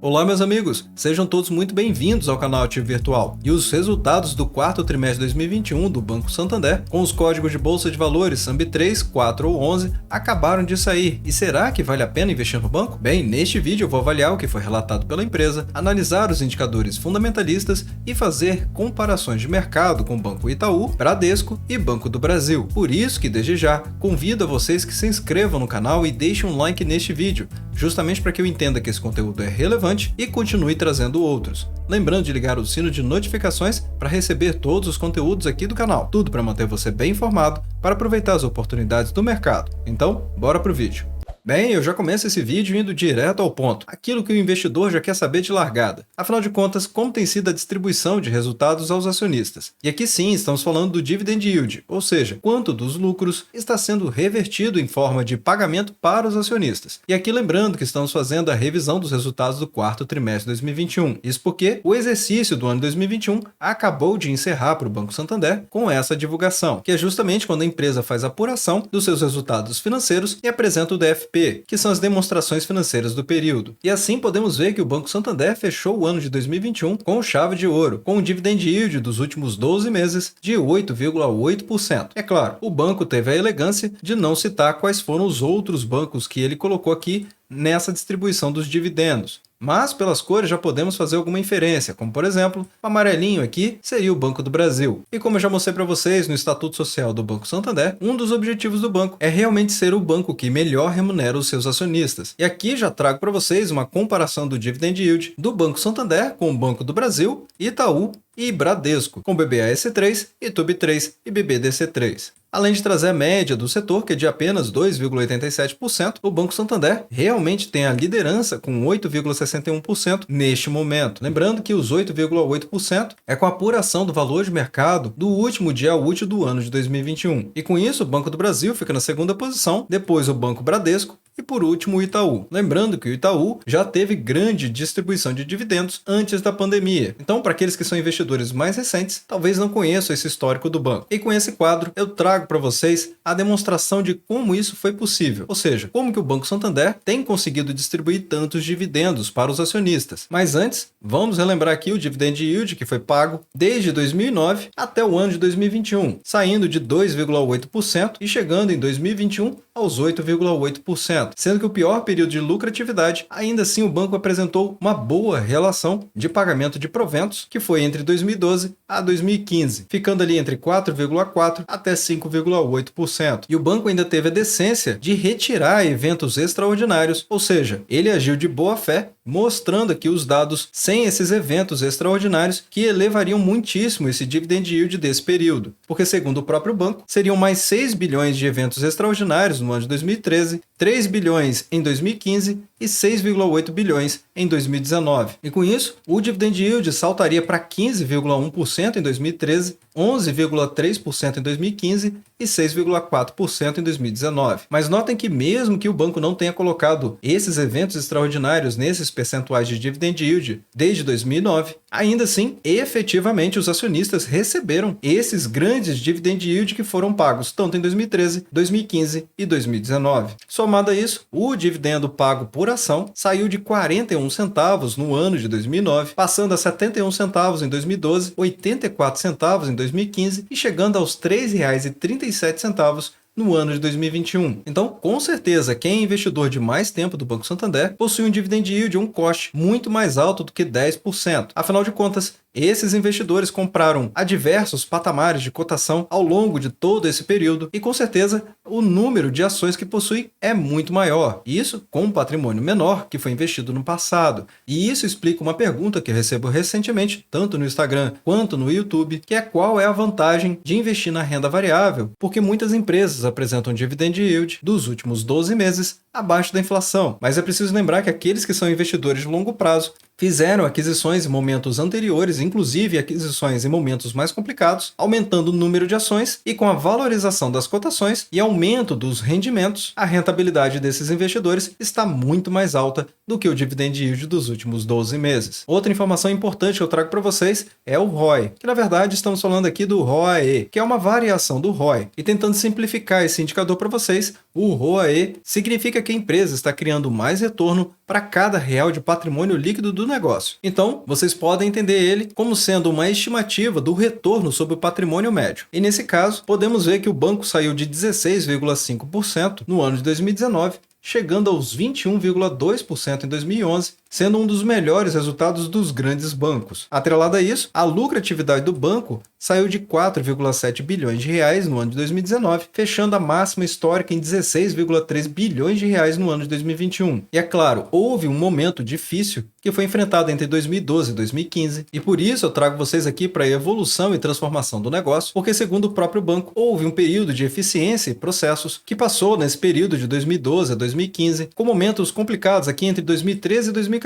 Olá meus amigos, sejam todos muito bem-vindos ao canal Ativo Virtual. E os resultados do quarto trimestre de 2021 do Banco Santander, com os códigos de Bolsa de Valores SAMB3, 4 ou 11, acabaram de sair. E será que vale a pena investir no banco? Bem, neste vídeo eu vou avaliar o que foi relatado pela empresa, analisar os indicadores fundamentalistas e fazer comparações de mercado com o Banco Itaú, Bradesco e Banco do Brasil. Por isso que desde já, convido a vocês que se inscrevam no canal e deixem um like neste vídeo, justamente para que eu entenda que esse conteúdo é relevante e continue trazendo outros. Lembrando de ligar o sino de notificações para receber todos os conteúdos aqui do canal. Tudo para manter você bem informado, para aproveitar as oportunidades do mercado. Então, bora pro vídeo. Bem, eu já começo esse vídeo indo direto ao ponto, aquilo que o investidor já quer saber de largada. Afinal de contas, como tem sido a distribuição de resultados aos acionistas? E aqui sim, estamos falando do Dividend Yield, ou seja, quanto dos lucros está sendo revertido em forma de pagamento para os acionistas. E aqui lembrando que estamos fazendo a revisão dos resultados do quarto trimestre de 2021. Isso porque o exercício do ano 2021 acabou de encerrar para o Banco Santander com essa divulgação, que é justamente quando a empresa faz a apuração dos seus resultados financeiros e apresenta o DFP, que são as demonstrações financeiras do período. E assim podemos ver que o Banco Santander fechou o ano de 2021 com chave de ouro, com um dividend yield dos últimos 12 meses de 8,8%. É claro, o banco teve a elegância de não citar quais foram os outros bancos que ele colocou aqui nessa distribuição dos dividendos. Mas pelas cores já podemos fazer alguma inferência, como por exemplo, o amarelinho aqui seria o Banco do Brasil. E como eu já mostrei para vocês no Estatuto Social do Banco Santander, um dos objetivos do banco é realmente ser o banco que melhor remunera os seus acionistas. E aqui já trago para vocês uma comparação do Dividend Yield do Banco Santander com o Banco do Brasil, Itaú e Bradesco, com BBAS3, ITUB3 e BBDC3. Além de trazer a média do setor, que é de apenas 2,87%, o Banco Santander realmente tem a liderança com 8,61% neste momento. Lembrando que os 8,8% é com a apuração do valor de mercado do último dia útil do ano de 2021. E com isso, o Banco do Brasil fica na segunda posição, depois o Banco Bradesco e por último o Itaú. Lembrando que o Itaú já teve grande distribuição de dividendos antes da pandemia. Então, para aqueles que são investidores mais recentes, talvez não conheçam esse histórico do banco. E com esse quadro, eu trago para vocês a demonstração de como isso foi possível. Ou seja, como que o Banco Santander tem conseguido distribuir tantos dividendos para os acionistas. Mas antes, vamos relembrar aqui o Dividend Yield que foi pago desde 2009 até o ano de 2021, saindo de 2,8% e chegando em 2021 aos 8,8%. Sendo que o pior período de lucratividade, ainda assim o banco apresentou uma boa relação de pagamento de proventos, que foi entre 2012 a 2015, ficando ali entre 4,4% até 5,8%. E o banco ainda teve a decência de retirar eventos extraordinários, ou seja, ele agiu de boa fé, mostrando aqui os dados sem esses eventos extraordinários que elevariam muitíssimo esse dividend yield desse período, porque segundo o próprio banco, seriam mais 6 bilhões de eventos extraordinários no ano de 2013, 3 bilhões em 2015 e 6,8 bilhões em 2019. E com isso, o dividend yield saltaria para 15,1% em 2013, 11,3% em 2015 e 6,4% em 2019. Mas notem que mesmo que o banco não tenha colocado esses eventos extraordinários nesses percentuais de dividend yield desde 2009, ainda assim, efetivamente os acionistas receberam esses grandes dividend yield que foram pagos tanto em 2013, 2015 e 2019. Somado a isso, o dividendo pago por ação saiu de 41 centavos no ano de 2009, passando a 71 centavos em 2012, 84 centavos em 2015 e chegando aos R$ 3,37 no ano de 2021. Então, com certeza, quem é investidor de mais tempo do Banco Santander possui um dividend yield, um COST, muito mais alto do que 10%. Afinal de contas, esses investidores compraram a diversos patamares de cotação ao longo de todo esse período e, com certeza, o número de ações que possui é muito maior. Isso com um patrimônio menor que foi investido no passado. E isso explica uma pergunta que eu recebo recentemente, tanto no Instagram quanto no YouTube, que é qual é a vantagem de investir na renda variável, porque muitas empresas apresentam dividend yield dos últimos 12 meses abaixo da inflação. Mas é preciso lembrar que aqueles que são investidores de longo prazo fizeram aquisições em momentos anteriores, inclusive aquisições em momentos mais complicados, aumentando o número de ações e com a valorização das cotações e aumento dos rendimentos, a rentabilidade desses investidores está muito mais alta do que o dividend yield dos últimos 12 meses. Outra informação importante que eu trago para vocês é o ROI, que na verdade estamos falando aqui do ROAE, que é uma variação do ROI. E tentando simplificar esse indicador para vocês, o ROAE significa que a empresa está criando mais retorno para cada real de patrimônio líquido do negócio. Então, vocês podem entender ele como sendo uma estimativa do retorno sobre o patrimônio médio. E nesse caso, podemos ver que o banco saiu de 16,5% no ano de 2019, chegando aos 21,2% em 2011, sendo um dos melhores resultados dos grandes bancos. Atrelado a isso, a lucratividade do banco saiu de 4,7 bilhões de reais no ano de 2019, fechando a máxima histórica em 16,3 bilhões de reais no ano de 2021. E é claro, houve um momento difícil que foi enfrentado entre 2012 e 2015, e por isso eu trago vocês aqui para a evolução e transformação do negócio, porque segundo o próprio banco, houve um período de eficiência e processos que passou nesse período de 2012 a 2015, com momentos complicados aqui entre 2013 e 2014.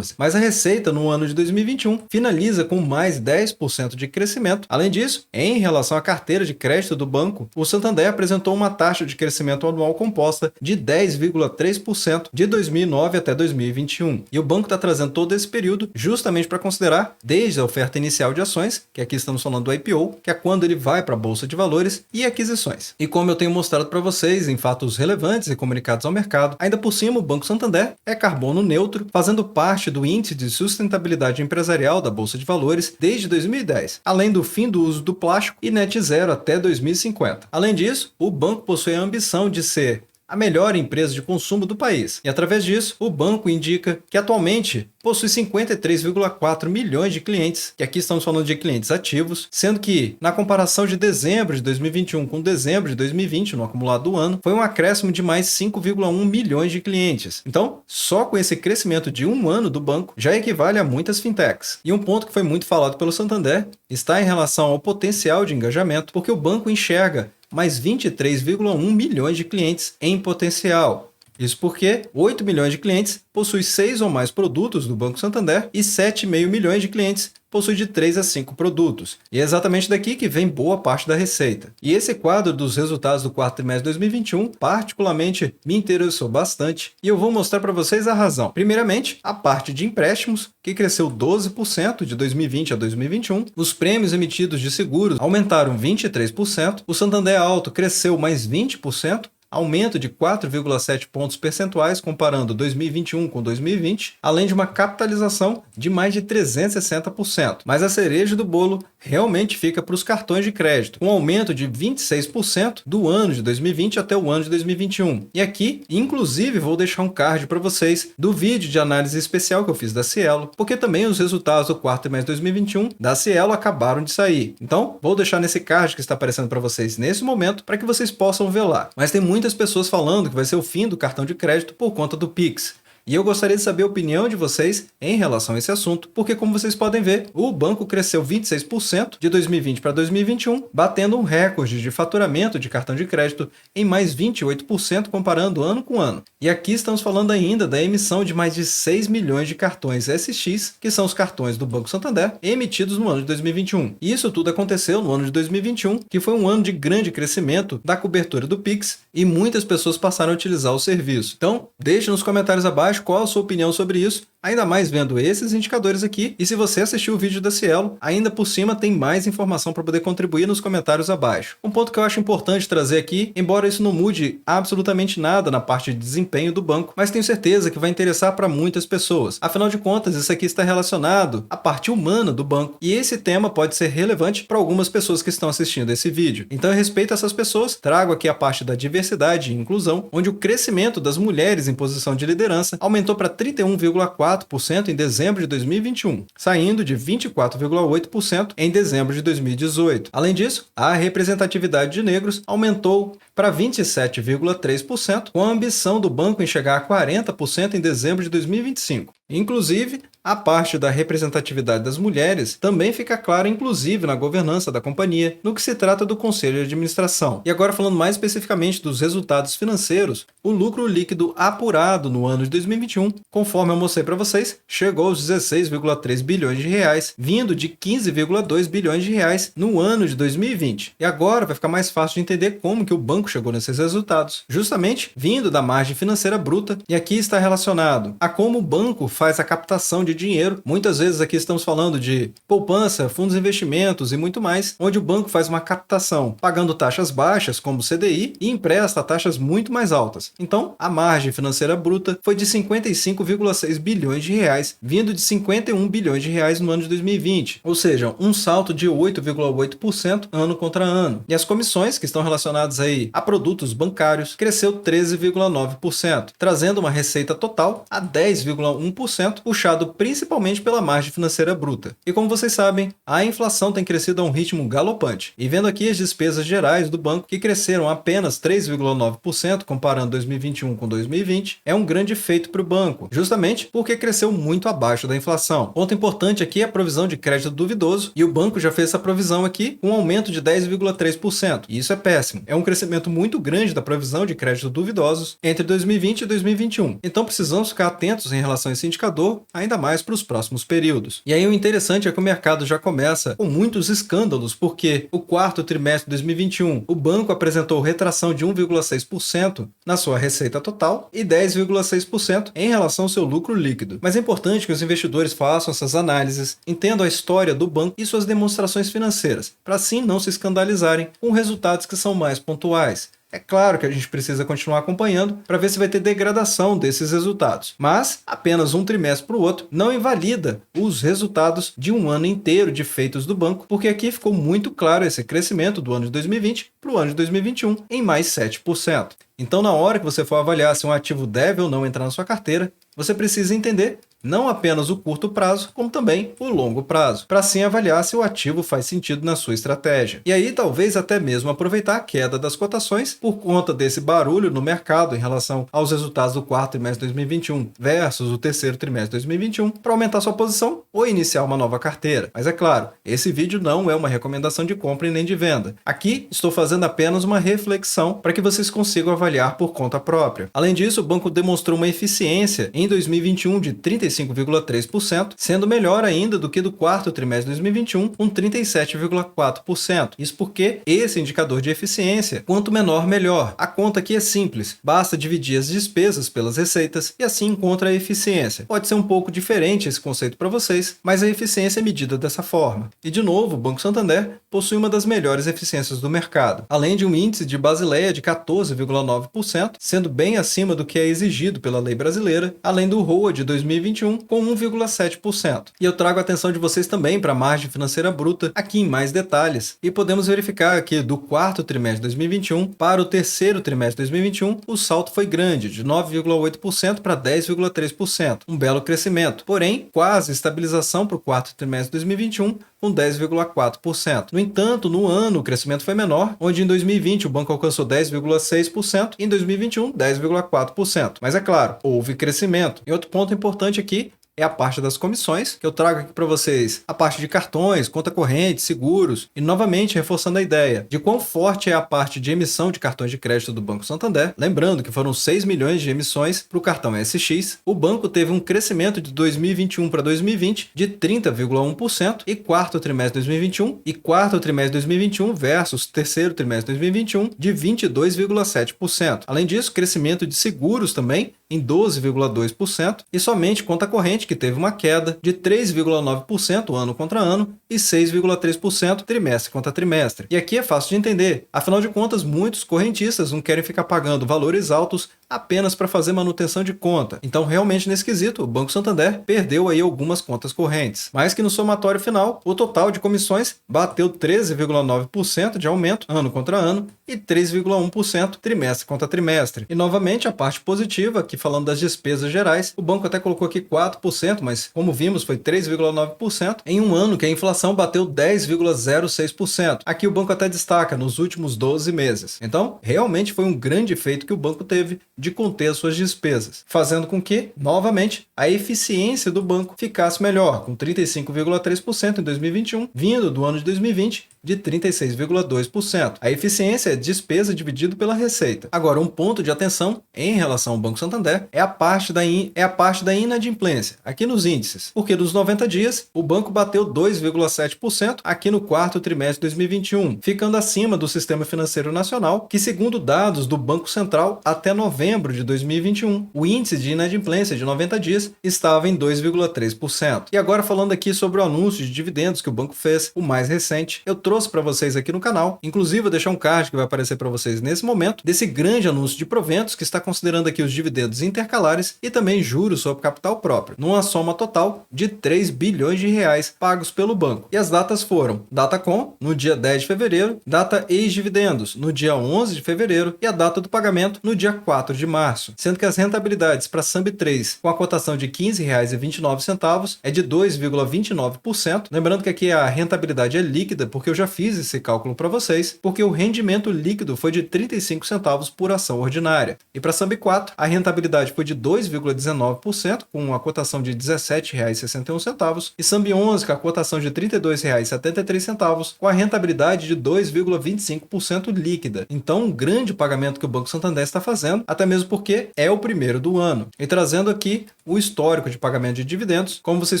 Mas a receita no ano de 2021 finaliza com mais 10% de crescimento. Além disso, em relação à carteira de crédito do banco, o Santander apresentou uma taxa de crescimento anual composta de 10,3% de 2009 até 2021. E o banco está trazendo todo esse período justamente para considerar desde a oferta inicial de ações, que aqui estamos falando do IPO, que é quando ele vai para a Bolsa de Valores, e aquisições. E como eu tenho mostrado para vocês em fatos relevantes e comunicados ao mercado, ainda por cima o Banco Santander é carbono neutro, fazendo parte do Índice de Sustentabilidade Empresarial da Bolsa de Valores desde 2010, além do fim do uso do plástico e net zero até 2050. Além disso, o banco possui a ambição de ser a melhor empresa de consumo do país. E através disso, o banco indica que atualmente possui 53,4 milhões de clientes, que aqui estamos falando de clientes ativos, sendo que, na comparação de dezembro de 2021 com dezembro de 2020, no acumulado do ano, foi um acréscimo de mais 5,1 milhões de clientes. Então, só com esse crescimento de um ano do banco, já equivale a muitas fintechs. E um ponto que foi muito falado pelo Santander está em relação ao potencial de engajamento, porque o banco enxerga mais 23,1 milhões de clientes em potencial. Isso porque 8 milhões de clientes possuem 6 ou mais produtos do Banco Santander e 7,5 milhões de clientes possuem de 3 a 5 produtos. E é exatamente daqui que vem boa parte da receita. E esse quadro dos resultados do quarto trimestre de 2021 particularmente me interessou bastante e eu vou mostrar para vocês a razão. Primeiramente, a parte de empréstimos, que cresceu 12% de 2020 a 2021. Os prêmios emitidos de seguros aumentaram 23%. O Santander Auto cresceu mais 20%. Aumento de 4,7 pontos percentuais comparando 2021 com 2020, além de uma capitalização de mais de 360%. Mas a cereja do bolo realmente fica para os cartões de crédito, com um aumento de 26% do ano de 2020 até o ano de 2021. E aqui, inclusive, vou deixar um card para vocês do vídeo de análise especial que eu fiz da Cielo, porque também os resultados do quarto trimestre de 2021 da Cielo acabaram de sair. Então, vou deixar nesse card que está aparecendo para vocês nesse momento, para que vocês possam ver lá. Mas tem muitas pessoas falando que vai ser o fim do cartão de crédito por conta do Pix. E eu gostaria de saber a opinião de vocês em relação a esse assunto, porque como vocês podem ver, o banco cresceu 26% de 2020 para 2021, batendo um recorde de faturamento de cartão de crédito em mais 28% comparando ano com ano. E aqui estamos falando ainda da emissão de mais de 6 milhões de cartões SX, que são os cartões do Banco Santander, emitidos no ano de 2021. E isso tudo aconteceu no ano de 2021, que foi um ano de grande crescimento da cobertura do Pix, e muitas pessoas passaram a utilizar o serviço. Então, deixe nos comentários abaixo qual a sua opinião sobre isso, ainda mais vendo esses indicadores aqui, e se você assistiu o vídeo da Cielo, ainda por cima tem mais informação para poder contribuir nos comentários abaixo. Um ponto que eu acho importante trazer aqui, embora isso não mude absolutamente nada na parte de desempenho do banco, mas tenho certeza que vai interessar para muitas pessoas. Afinal de contas, isso aqui está relacionado à parte humana do banco, e esse tema pode ser relevante para algumas pessoas que estão assistindo esse vídeo. Então, eu respeito essas pessoas, trago aqui a parte da diversidade e inclusão, onde o crescimento das mulheres em posição de liderança aumentou para 31,4% em dezembro de 2021, saindo de 24,8% em dezembro de 2018. Além disso, a representatividade de negros aumentou para 27,3%, com a ambição do banco em chegar a 40% em dezembro de 2025. Inclusive, a parte da representatividade das mulheres também fica clara, inclusive na governança da companhia, no que se trata do conselho de administração. E agora falando mais especificamente dos resultados financeiros, o lucro líquido apurado no ano de 2021, conforme eu mostrei para vocês, chegou aos 16,3 bilhões de reais, vindo de 15,2 bilhões de reais no ano de 2020. E agora vai ficar mais fácil de entender como que o banco chegou nesses resultados, justamente vindo da margem financeira bruta, e aqui está relacionado a como o banco faz a captação de dinheiro. Muitas vezes aqui estamos falando de poupança, fundos de investimentos e muito mais, onde o banco faz uma captação pagando taxas baixas, como o CDI, e empresta a taxas muito mais altas. Então, a margem financeira bruta foi de 55,6 bilhões de reais, vindo de 51 bilhões de reais no ano de 2020, ou seja, um salto de 8,8% ano contra ano. E as comissões que estão relacionadas aí a produtos bancários cresceu 13,9%, trazendo uma receita total a 10,1%, puxado principalmente pela margem financeira bruta. E como vocês sabem, a inflação tem crescido a um ritmo galopante. E vendo aqui as despesas gerais do banco, que cresceram apenas 3,9% comparando 2021 com 2020, é um grande feito para o banco, justamente porque cresceu muito abaixo da inflação. Ponto importante aqui é a provisão de crédito duvidoso, e o banco já fez essa provisão aqui com um aumento de 10,3%. E isso é péssimo. É um crescimento muito grande da provisão de crédito duvidosos entre 2020 e 2021. Então precisamos ficar atentos em relação a esse indicador, ainda mais para os próximos períodos. E aí o interessante é que o mercado já começa com muitos escândalos, porque o quarto trimestre de 2021, o banco apresentou retração de 1,6% na sua receita total e 10,6% em relação ao seu lucro líquido. Mas é importante que os investidores façam essas análises, entendam a história do banco e suas demonstrações financeiras, para assim não se escandalizarem com resultados que são mais pontuais. É claro que a gente precisa continuar acompanhando para ver se vai ter degradação desses resultados, mas apenas um trimestre para o outro não invalida os resultados de um ano inteiro de feitos do banco, porque aqui ficou muito claro esse crescimento do ano de 2020 para o ano de 2021 em mais 7%. Então, na hora que você for avaliar se um ativo deve ou não entrar na sua carteira, você precisa entender não apenas o curto prazo, como também o longo prazo, para assim avaliar se o ativo faz sentido na sua estratégia. E aí talvez até mesmo aproveitar a queda das cotações por conta desse barulho no mercado em relação aos resultados do quarto trimestre de 2021 versus o terceiro trimestre de 2021 para aumentar sua posição ou iniciar uma nova carteira. Mas é claro, esse vídeo não é uma recomendação de compra e nem de venda. Aqui estou fazendo apenas uma reflexão para que vocês consigam avaliar por conta própria. Além disso, o banco demonstrou uma eficiência em 2021 de 35,3%, sendo melhor ainda do que do quarto trimestre de 2021, com 37,4%. Isso porque esse indicador de eficiência, quanto menor, melhor. A conta aqui é simples, basta dividir as despesas pelas receitas e assim encontra a eficiência. Pode ser um pouco diferente esse conceito para vocês, mas a eficiência é medida dessa forma. E de novo, o Banco Santander possui uma das melhores eficiências do mercado, além de um índice de Basileia de 14,9%, sendo bem acima do que é exigido pela lei brasileira, além do ROA de 2021 com 1,7%. E eu trago a atenção de vocês também para a margem financeira bruta aqui em mais detalhes. E podemos verificar que do quarto trimestre de 2021 para o terceiro trimestre de 2021, o salto foi grande, de 9,8% para 10,3%. Um belo crescimento, porém, quase estabilização para o quarto trimestre de 2021, com 10,4%. No entanto, no ano, o crescimento foi menor, onde em 2020 o banco alcançou 10,6% e em 2021, 10,4%. Mas é claro, houve crescimento. E outro ponto importante aqui é a parte das comissões, que eu trago aqui para vocês a parte de cartões, conta corrente, seguros, e novamente reforçando a ideia de quão forte é a parte de emissão de cartões de crédito do Banco Santander. Lembrando que foram 6 milhões de emissões para o cartão SX. O banco teve um crescimento de 2021 para 2020 de 30,1% e quarto trimestre de 2021 e quarto trimestre de 2021 versus terceiro trimestre de 2021 de 22,7%. Além disso, crescimento de seguros também em 12,2% e somente conta corrente que teve uma queda de 3,9% ano contra ano e 6,3% trimestre contra trimestre. E aqui é fácil de entender, afinal de contas muitos correntistas não querem ficar pagando valores altos apenas para fazer manutenção de conta. Então realmente nesse quesito o Banco Santander perdeu aí algumas contas correntes, mas que no somatório final o total de comissões bateu 13,9% de aumento ano contra ano e 3,1% trimestre contra trimestre. E novamente a parte positiva, aqui falando das despesas gerais, o banco até colocou aqui 4% 4%, mas como vimos foi 3,9%, em um ano que a inflação bateu 10,06%. Aqui o banco até destaca nos últimos 12 meses. Então, realmente foi um grande feito que o banco teve de conter as suas despesas, fazendo com que, novamente, a eficiência do banco ficasse melhor, com 35,3% em 2021, vindo do ano de 2020 de 36,2%. A eficiência é despesa dividido pela receita. Agora, um ponto de atenção em relação ao Banco Santander é a parte da inadimplência, aqui nos índices, porque dos 90 dias, o banco bateu 2,7% aqui no quarto trimestre de 2021, ficando acima do Sistema Financeiro Nacional, que segundo dados do Banco Central, até novembro de 2021, o índice de inadimplência de 90 dias estava em 2,3%. E agora falando aqui sobre o anúncio de dividendos que o banco fez, o mais recente, eu trouxe para vocês aqui no canal, inclusive vou deixar um card que vai aparecer para vocês nesse momento, desse grande anúncio de proventos que está considerando aqui os dividendos intercalares e também juros sobre capital próprio, numa soma total de 3 bilhões de reais pagos pelo banco. E as datas foram data com, no dia 10 de fevereiro, data ex-dividendos, no dia 11 de fevereiro e a data do pagamento no dia 4 de março, sendo que as rentabilidades para SAMB3 com a cotação de R$ 15,29 é de 2,29%, lembrando que aqui a rentabilidade é líquida, porque eu já fiz esse cálculo para vocês, porque o rendimento líquido foi de 35 centavos por ação ordinária. E para SAMB4, a rentabilidade foi de 2,19%, com a cotação de R$ 17,61, e SAMB11 com a cotação de R$ 32,73, com a rentabilidade de 2,25% líquida. Então, um grande pagamento que o Banco Santander está fazendo, até mesmo porque é o primeiro do ano. E trazendo aqui o histórico de pagamento de dividendos, como vocês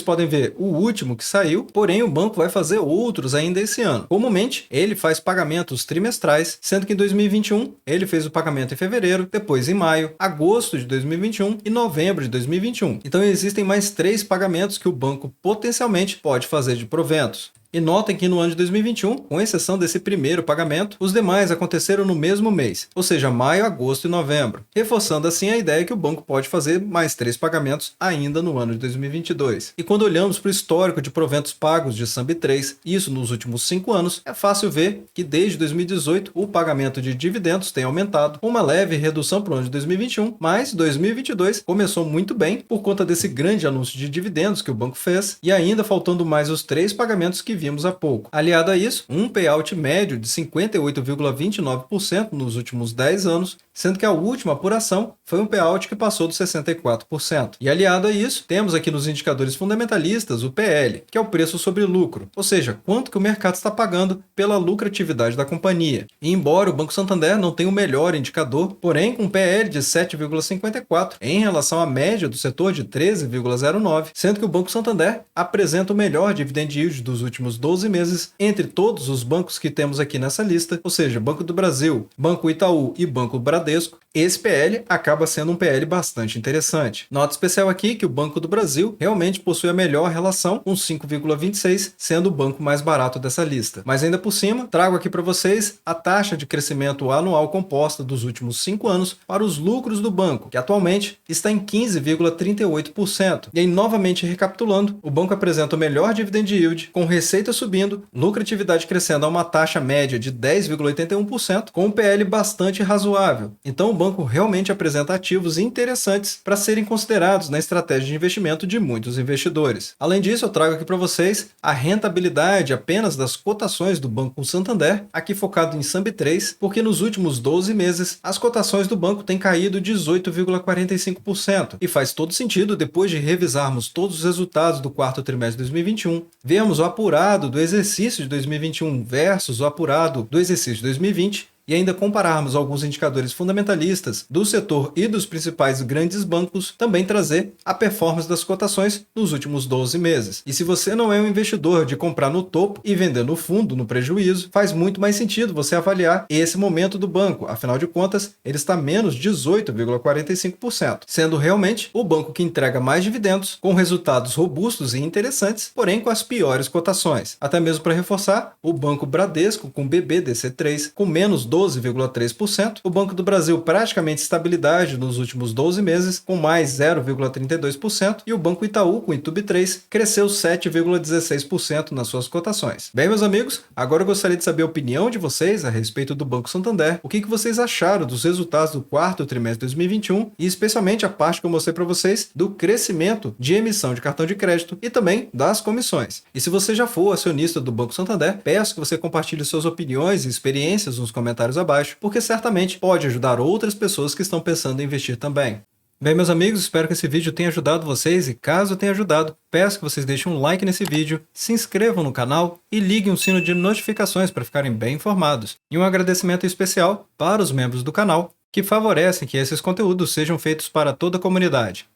podem ver, o último que saiu, porém o banco vai fazer outros ainda esse ano. Comumente, ele faz pagamentos trimestrais, sendo que em 2021 ele fez o pagamento em fevereiro, depois em maio, agosto de 2021 e novembro de 2021. Então existem mais 3 pagamentos que o banco potencialmente pode fazer de proventos. E notem que no ano de 2021, com exceção desse primeiro pagamento, os demais aconteceram no mesmo mês, ou seja, maio, agosto e novembro, reforçando assim a ideia que o banco pode fazer mais 3 pagamentos ainda no ano de 2022. E quando olhamos para o histórico de proventos pagos de SAMB3, isso nos últimos 5 anos, é fácil ver que desde 2018 o pagamento de dividendos tem aumentado, com uma leve redução para o ano de 2021, mas 2022 começou muito bem por conta desse grande anúncio de dividendos que o banco fez, e ainda faltando mais os 3 pagamentos que vimos há pouco. Aliado a isso, um payout médio de 58,29% nos últimos 10 anos, sendo que a última apuração foi um payout que passou dos 64%. E aliado a isso, temos aqui nos indicadores fundamentalistas o PL, que é o preço sobre lucro, ou seja, quanto que o mercado está pagando pela lucratividade da companhia. E embora o Banco Santander não tenha o melhor indicador, porém com um PL de 7,54 em relação à média do setor de 13,09, sendo que o Banco Santander apresenta o melhor dividend yield dos últimos 12 meses entre todos os bancos que temos aqui nessa lista, ou seja, Banco do Brasil, Banco Itaú e Banco Bradesco. Esse PL acaba sendo um PL bastante interessante. Nota especial aqui que o Banco do Brasil realmente possui a melhor relação, com 5,26, sendo o banco mais barato dessa lista. Mas ainda por cima, trago aqui para vocês a taxa de crescimento anual composta dos últimos 5 anos para os lucros do banco, que atualmente está em 15,38%. E aí, novamente recapitulando, o banco apresenta o melhor dividend yield, com receita subindo, lucratividade crescendo a uma taxa média de 10,81%, com um PL bastante razoável. Então o banco realmente apresenta ativos interessantes para serem considerados na estratégia de investimento de muitos investidores. Além disso, eu trago aqui para vocês a rentabilidade apenas das cotações do Banco Santander, aqui focado em SAMB3, porque nos últimos 12 meses as cotações do banco têm caído 18,45%. E faz todo sentido depois de revisarmos todos os resultados do quarto trimestre de 2021, vemos o apurado do exercício de 2021 versus o apurado do exercício de 2020, e ainda compararmos alguns indicadores fundamentalistas do setor e dos principais grandes bancos, também trazer a performance das cotações nos últimos 12 meses. E se você não é um investidor de comprar no topo e vender no fundo, no prejuízo, faz muito mais sentido você avaliar esse momento do banco. Afinal de contas, ele está menos 18,45%, sendo realmente o banco que entrega mais dividendos, com resultados robustos e interessantes, porém com as piores cotações. Até mesmo para reforçar, o Banco Bradesco, com BBDC3, com menos 12,3%, o Banco do Brasil praticamente estabilidade nos últimos 12 meses, com mais 0,32%, e o Banco Itaú, com ITUB3, cresceu 7,16% nas suas cotações. Bem, meus amigos, agora eu gostaria de saber a opinião de vocês a respeito do Banco Santander, o que vocês acharam dos resultados do quarto trimestre de 2021 e especialmente a parte que eu mostrei para vocês do crescimento de emissão de cartão de crédito e também das comissões. E se você já for acionista do Banco Santander, peço que você compartilhe suas opiniões e experiências nos comentários abaixo, porque certamente pode ajudar outras pessoas que estão pensando em investir também. Bem, meus amigos, espero que esse vídeo tenha ajudado vocês e caso tenha ajudado, peço que vocês deixem um like nesse vídeo, se inscrevam no canal e liguem o sino de notificações para ficarem bem informados. E um agradecimento especial para os membros do canal que favorecem que esses conteúdos sejam feitos para toda a comunidade.